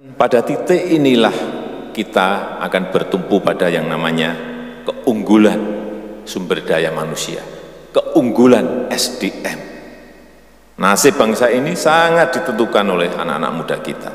Pada titik inilah kita akan bertumpu pada yang namanya keunggulan sumber daya manusia, keunggulan SDM. Nasib bangsa ini sangat ditentukan oleh anak-anak muda kita.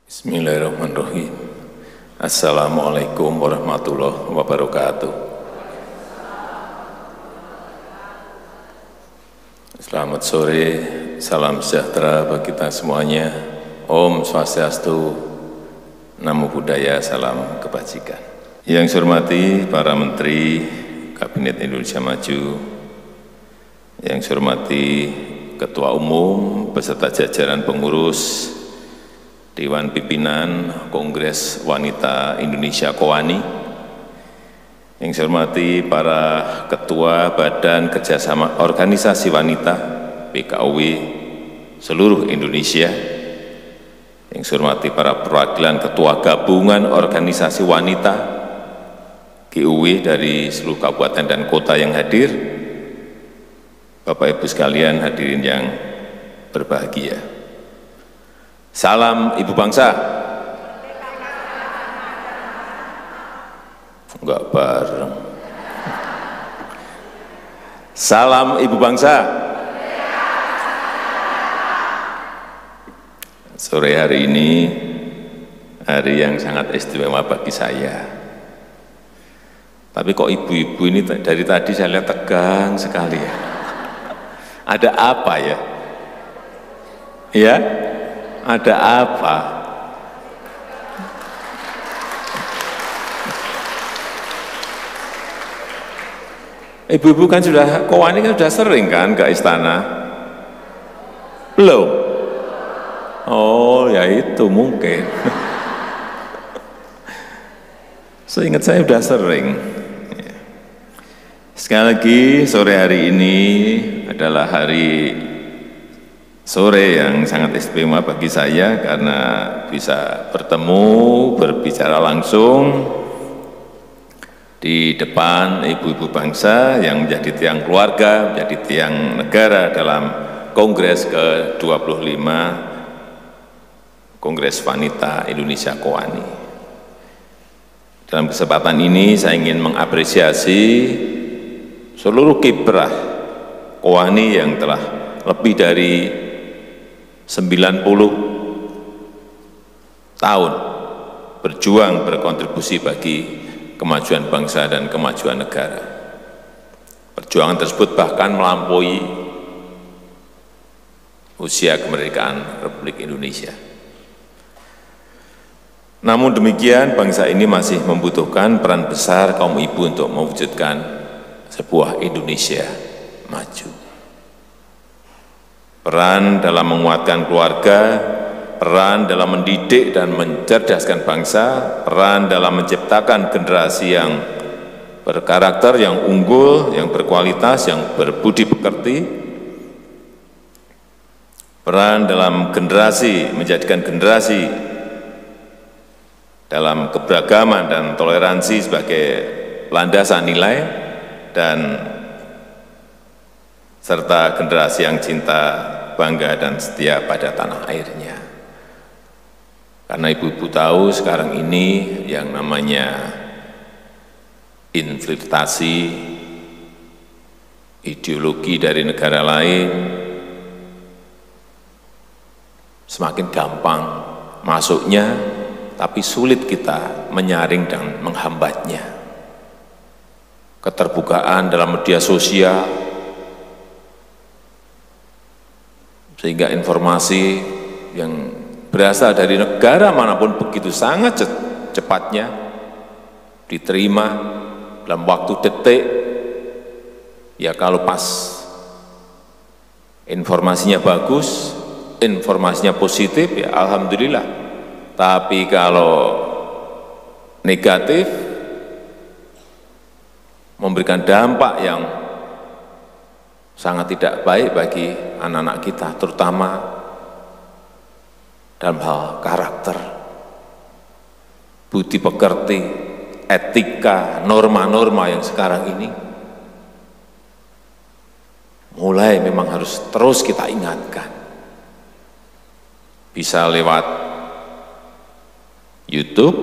Bismillahirrahmanirrahim. Assalamualaikum warahmatullahi wabarakatuh. Selamat sore, salam sejahtera bagi kita semuanya. Om Swastiastu, Namo Buddhaya, salam kebajikan. Yang saya hormati para Menteri Kabinet Indonesia Maju, yang saya hormati Ketua Umum beserta jajaran pengurus Dewan Pimpinan Kongres Wanita Indonesia KOWANI, yang saya hormati para Ketua Badan Kerjasama Organisasi Wanita BKOW seluruh Indonesia, yang saya hormati para perwakilan Ketua Gabungan Organisasi Wanita GUW dari seluruh kabupaten dan kota yang hadir, Bapak Ibu sekalian hadirin yang berbahagia. Salam Ibu Bangsa. Enggak bareng. Salam Ibu Bangsa. Sore hari ini hari yang sangat istimewa bagi saya. Tapi kok ibu-ibu ini dari tadi saya lihat tegang sekali ya. Ada apa ya? Ya? Ada apa? Ibu-ibu kan sudah, KOWANI kan sudah sering kan ke istana? Belum? Oh ya itu mungkin. Seingat saya sudah sering. Sekali lagi sore hari ini adalah hari sore yang sangat istimewa bagi saya karena bisa bertemu, berbicara langsung di depan ibu-ibu bangsa yang menjadi tiang keluarga, menjadi tiang negara dalam Kongres ke-25 Kongres Wanita Indonesia KOWANI. Dalam kesempatan ini saya ingin mengapresiasi seluruh kiprah KOWANI yang telah lebih dari 90 tahun berjuang berkontribusi bagi kemajuan bangsa dan kemajuan negara. Perjuangan tersebut bahkan melampaui usia kemerdekaan Republik Indonesia. Namun demikian, bangsa ini masih membutuhkan peran besar kaum ibu untuk mewujudkan sebuah Indonesia maju. Peran dalam menguatkan keluarga, peran dalam mendidik dan mencerdaskan bangsa, peran dalam menciptakan generasi yang berkarakter, yang unggul, yang berkualitas, yang berbudi pekerti, peran dalam generasi, menjadikan generasi dalam keberagaman dan toleransi sebagai landasan nilai, dan serta generasi yang cinta, bangga, dan setia pada tanah airnya. Karena ibu-ibu tahu sekarang ini yang namanya infiltrasi ideologi dari negara lain semakin gampang masuknya, tapi sulit kita menyaring dan menghambatnya. Keterbukaan dalam media sosial, sehingga informasi yang berasal dari negara manapun begitu sangat cepatnya diterima dalam waktu detik. Ya kalau pas informasinya bagus, informasinya positif, ya alhamdulillah. Tapi kalau negatif, memberikan dampak yang sangat tidak baik bagi anak-anak kita, terutama dalam hal karakter, budi pekerti, etika, norma-norma yang sekarang ini mulai memang harus terus kita ingatkan. Bisa lewat YouTube,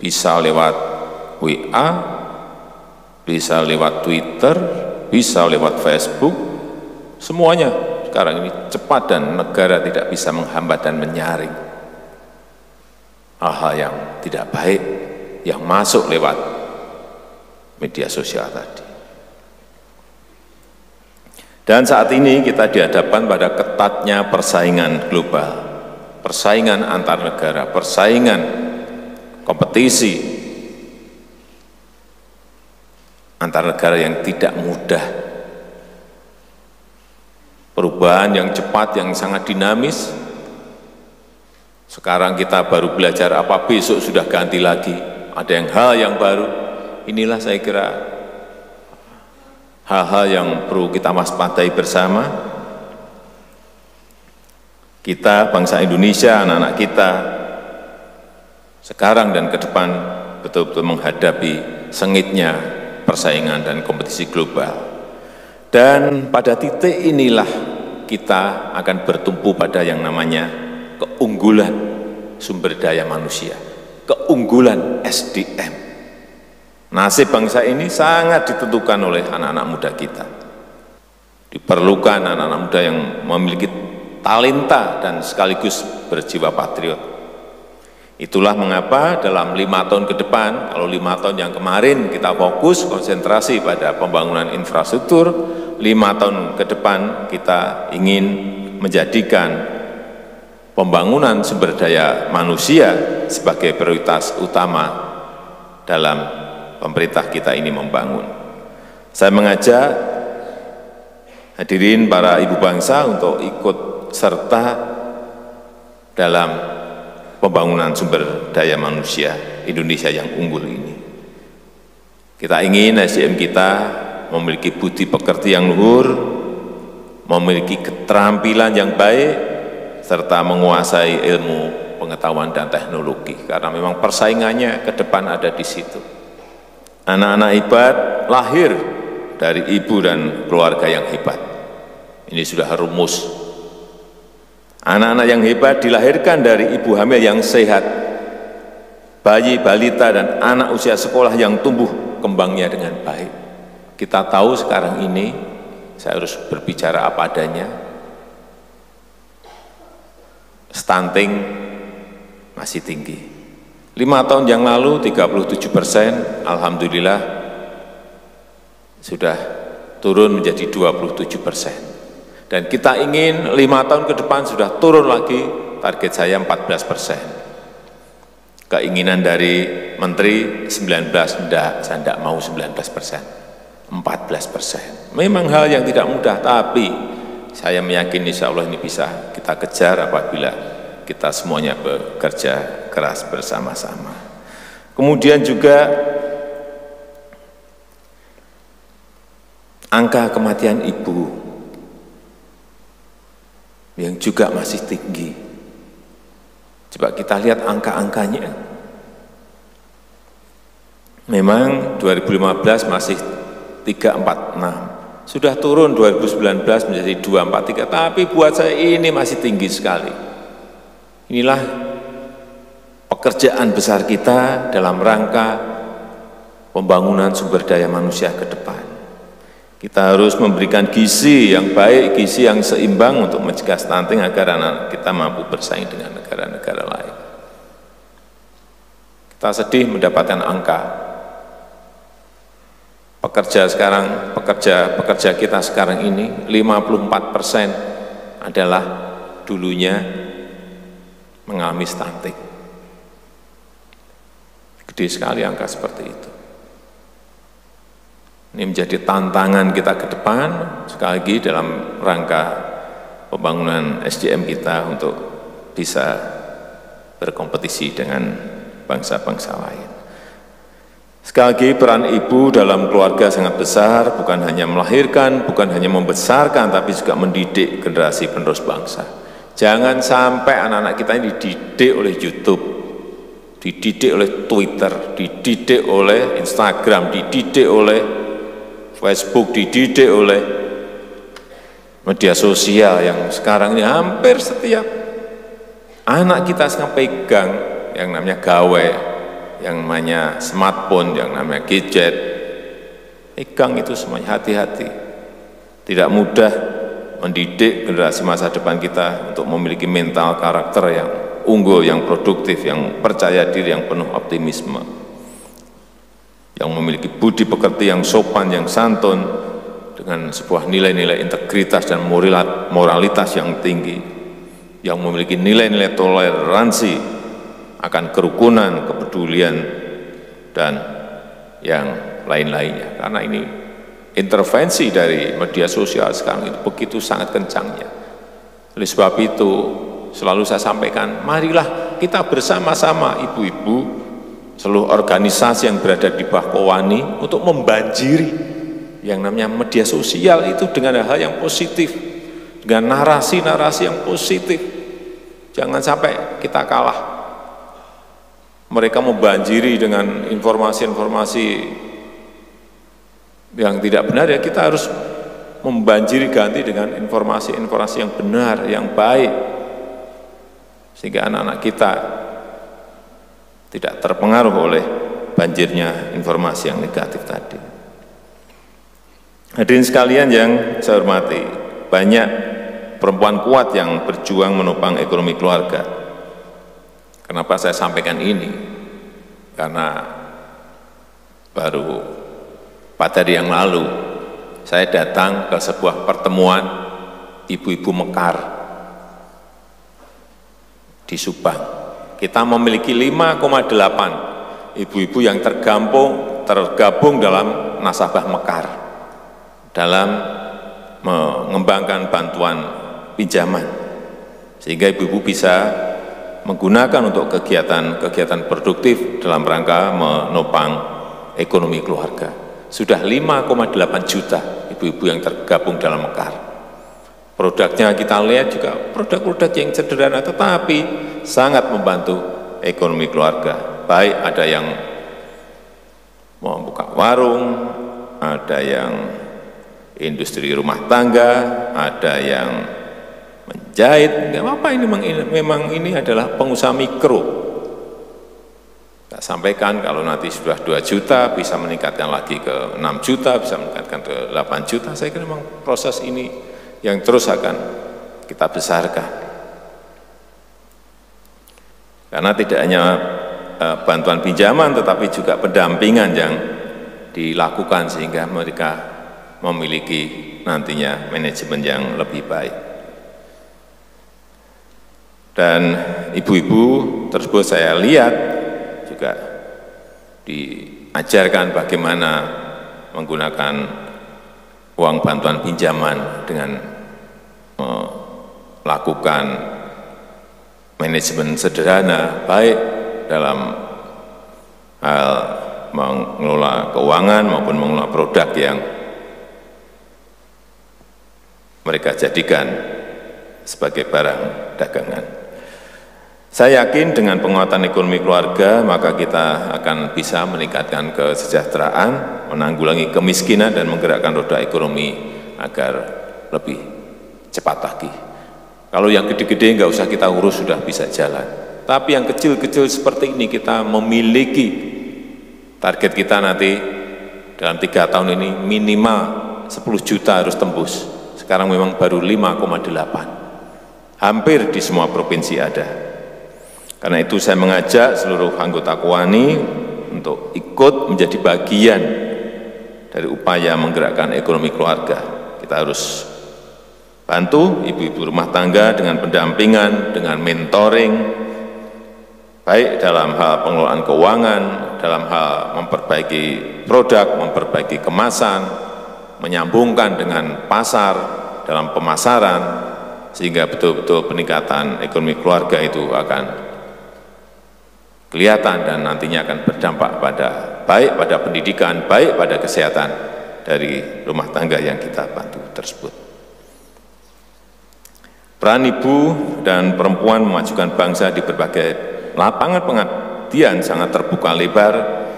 bisa lewat WA, bisa lewat Twitter, bisa lewat Facebook, semuanya sekarang ini cepat dan negara tidak bisa menghambat dan menyaring hal-hal yang tidak baik yang masuk lewat media sosial tadi. Dan saat ini kita dihadapkan pada ketatnya persaingan global, persaingan antar negara, persaingan kompetisi antar negara yang tidak mudah. Perubahan yang cepat, yang sangat dinamis. Sekarang kita baru belajar apa, besok sudah ganti lagi. Ada hal yang baru. Inilah saya kira hal-hal yang perlu kita waspadai bersama. Kita, bangsa Indonesia, anak-anak kita, sekarang dan ke depan betul-betul menghadapi sengitnya persaingan dan kompetisi global. Dan pada titik inilah kita akan bertumpu pada yang namanya keunggulan sumber daya manusia, keunggulan SDM. Nasib bangsa ini sangat ditentukan oleh anak-anak muda kita. Diperlukan anak-anak muda yang memiliki talenta dan sekaligus berjiwa patriot. Itulah mengapa dalam 5 tahun ke depan, kalau 5 tahun yang kemarin kita fokus konsentrasi pada pembangunan infrastruktur, 5 tahun ke depan kita ingin menjadikan pembangunan sumber daya manusia sebagai prioritas utama dalam pemerintah kita ini membangun. Saya mengajak hadirin para ibu bangsa untuk ikut serta dalam pembangunan sumber daya manusia Indonesia yang unggul ini. Kita ingin SDM kita memiliki budi pekerti yang luhur, memiliki keterampilan yang baik, serta menguasai ilmu, pengetahuan, dan teknologi. Karena memang persaingannya ke depan ada di situ. Anak-anak hebat lahir dari ibu dan keluarga yang hebat. Ini sudah rumus. Anak-anak yang hebat dilahirkan dari ibu hamil yang sehat, bayi, balita, dan anak usia sekolah yang tumbuh kembangnya dengan baik. Kita tahu sekarang ini, saya harus berbicara apa adanya, stunting masih tinggi. 5 tahun yang lalu 37%, alhamdulillah sudah turun menjadi 27%. Dan kita ingin 5 tahun ke depan sudah turun lagi, target saya 14%. Keinginan dari Menteri 19, enggak, saya enggak mau 19%. 14%. Memang hal yang tidak mudah, tapi saya meyakini insya Allah ini bisa kita kejar apabila kita semuanya bekerja keras bersama-sama. Kemudian juga angka kematian ibu yang juga masih tinggi. Coba kita lihat angka-angkanya. Memang 2015 masih 346, sudah turun 2019 menjadi 243, tapi buat saya ini masih tinggi sekali. Inilah pekerjaan besar kita dalam rangka pembangunan sumber daya manusia ke depan. Kita harus memberikan gizi yang baik, gizi yang seimbang untuk mencegah stunting agar anak kita mampu bersaing dengan negara-negara lain. Kita sedih mendapatkan angka pekerja kita sekarang ini 54% adalah dulunya mengalami stunting. Gede sekali angka seperti itu. Ini menjadi tantangan kita ke depan, sekali lagi dalam rangka pembangunan SDM kita untuk bisa berkompetisi dengan bangsa-bangsa lain. Sekali lagi peran ibu dalam keluarga sangat besar, bukan hanya melahirkan, bukan hanya membesarkan, tapi juga mendidik generasi penerus bangsa. Jangan sampai anak-anak kita ini dididik oleh YouTube, dididik oleh Twitter, dididik oleh Instagram, dididik oleh Facebook, dididik oleh media sosial yang sekarang ini hampir setiap anak kita sekarang pegang yang namanya gawe, yang namanya smartphone, yang namanya gadget, pegang itu semuanya, hati-hati. Tidak mudah mendidik generasi masa depan kita untuk memiliki mental karakter yang unggul, yang produktif, yang percaya diri, yang penuh optimisme, yang memiliki budi pekerti yang sopan, yang santun, dengan sebuah nilai-nilai integritas dan moralitas yang tinggi, yang memiliki nilai-nilai toleransi akan kerukunan, kepedulian, dan yang lain-lainnya. Karena ini intervensi dari media sosial sekarang itu begitu sangat kencangnya. Oleh sebab itu, selalu saya sampaikan, marilah kita bersama-sama ibu-ibu, seluruh organisasi yang berada di bawah Kowani untuk membanjiri yang namanya media sosial itu dengan hal yang positif, dengan narasi-narasi yang positif. Jangan sampai kita kalah. Mereka membanjiri dengan informasi-informasi yang tidak benar, ya kita harus membanjiri ganti dengan informasi-informasi yang benar, yang baik, sehingga anak-anak kita tidak terpengaruh oleh banjirnya informasi yang negatif tadi. Hadirin sekalian yang saya hormati, banyak perempuan kuat yang berjuang menopang ekonomi keluarga. Kenapa saya sampaikan ini? Karena baru pada hari yang lalu saya datang ke sebuah pertemuan ibu-ibu mekar di Subang. Kita memiliki 5,8 ibu-ibu yang tergabung dalam nasabah mekar dalam mengembangkan bantuan pinjaman, sehingga ibu-ibu bisa menggunakan untuk kegiatan-kegiatan produktif dalam rangka menopang ekonomi keluarga. Sudah 5,8 juta ibu-ibu yang tergabung dalam mekar. Produknya kita lihat juga produk-produk yang sederhana tetapi sangat membantu ekonomi keluarga. Baik ada yang mau buka warung, ada yang industri rumah tangga, ada yang menjahit, nggak apa-apa, ini memang ini adalah pengusaha mikro. Saya sampaikan kalau nanti sudah 2 juta, bisa meningkatkan lagi ke 6 juta, bisa meningkatkan ke 8 juta, saya kira memang proses ini yang terus akan kita besarkan. Karena tidak hanya bantuan pinjaman, tetapi juga pendampingan yang dilakukan sehingga mereka memiliki nantinya manajemen yang lebih baik. Dan ibu-ibu tersebut saya lihat juga diajarkan bagaimana menggunakan uang bantuan pinjaman dengan melakukan manajemen sederhana, baik dalam hal mengelola keuangan maupun mengelola produk yang mereka jadikan sebagai barang dagangan. Saya yakin dengan penguatan ekonomi keluarga, maka kita akan bisa meningkatkan kesejahteraan, menanggulangi kemiskinan, dan menggerakkan roda ekonomi agar lebih cepat lagi. Kalau yang gede-gede nggak usah kita urus, sudah bisa jalan. Tapi yang kecil-kecil seperti ini kita memiliki target kita nanti dalam 3 tahun ini minimal 10 juta harus tembus. Sekarang memang baru 5,8. Hampir di semua provinsi ada. Karena itu saya mengajak seluruh anggota Kowani untuk ikut menjadi bagian dari upaya menggerakkan ekonomi keluarga. Kita harus bantu ibu-ibu rumah tangga dengan pendampingan, dengan mentoring, baik dalam hal pengelolaan keuangan, dalam hal memperbaiki produk, memperbaiki kemasan, menyambungkan dengan pasar dalam pemasaran, sehingga betul-betul peningkatan ekonomi keluarga itu akan kelihatan dan nantinya akan berdampak baik pada pendidikan, baik pada kesehatan dari rumah tangga yang kita bantu tersebut. Peran ibu dan perempuan memajukan bangsa di berbagai lapangan pengabdian sangat terbuka lebar.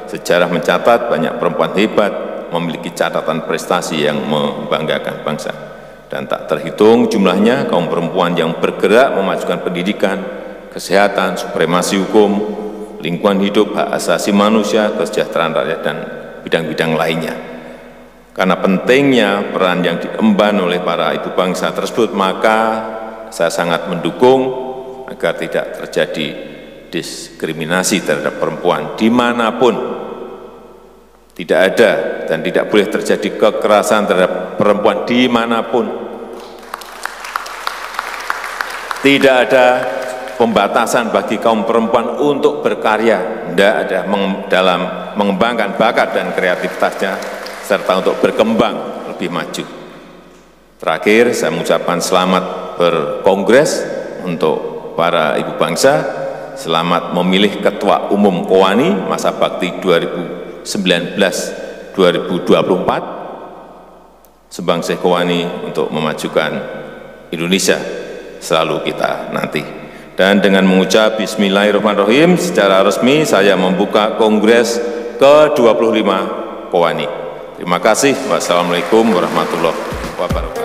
Sejarah mencatat banyak perempuan hebat memiliki catatan prestasi yang membanggakan bangsa. dan tak terhitung jumlahnya kaum perempuan yang bergerak memajukan pendidikan, kesehatan, supremasi hukum, lingkungan hidup, hak asasi manusia, kesejahteraan rakyat, dan bidang-bidang lainnya. Karena pentingnya peran yang diemban oleh para ibu bangsa tersebut, maka saya sangat mendukung agar tidak terjadi diskriminasi terhadap perempuan dimanapun. Tidak ada dan tidak boleh terjadi kekerasan terhadap perempuan dimanapun. Tidak ada pembatasan bagi kaum perempuan untuk berkarya, tidak ada dalam mengembangkan bakat dan kreativitasnya, serta untuk berkembang lebih maju. Terakhir, saya mengucapkan selamat berkongres untuk para ibu bangsa, selamat memilih Ketua Umum KOANI masa bakti 2019-2024, Sumbangsih KOANI untuk memajukan Indonesia selalu kita nanti. Dan dengan mengucap Bismillahirrahmanirrahim, secara resmi saya membuka Kongres ke-25 KOANI. Terima kasih. Wassalamualaikum warahmatullahi wabarakatuh.